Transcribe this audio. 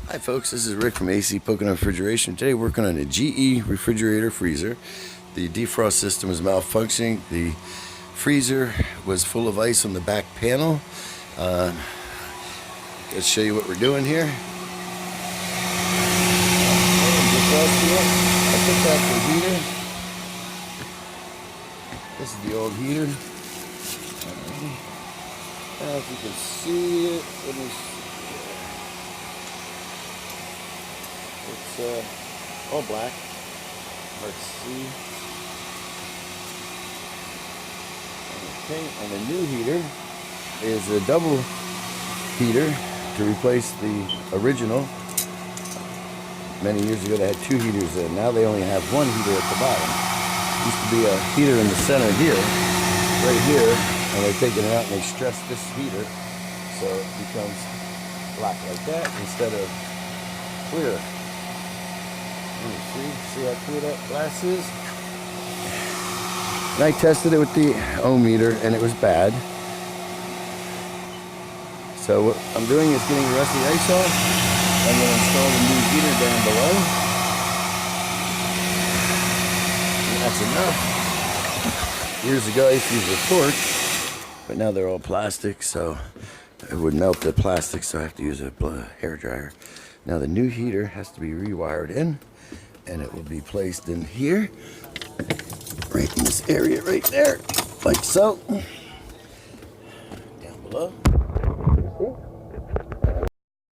Hi folks, this is Rick from AC Pocono Refrigeration. Today working on a GE refrigerator freezer. The defrost system is malfunctioning. The freezer was full of ice on the back panel. Let's show you what we're doing here. I took out the heater. This is the old heater. I don't know if you can see it. Let me see. It's all black. Hard to see. Okay, and the new heater is a double heater to replace the original. Many years ago they had two heaters in. Now they only have one heater at the bottom. Used to be a heater in the center here, right here, and they're taking it out and they stress this heater so it becomes black like that instead of clear. See how clear that glass is? And I tested it with the ohm meter and it was bad. So what I'm doing is getting the rest of the ice off. I'm going to install the new heater down below. And that's enough. Years ago I used to use a torch, but now they're all plastic, so it would melt the plastic, so I have to use a hair dryer. Now the new heater has to be rewired in, and it will be placed in here, right in this area right there, like so. Down below.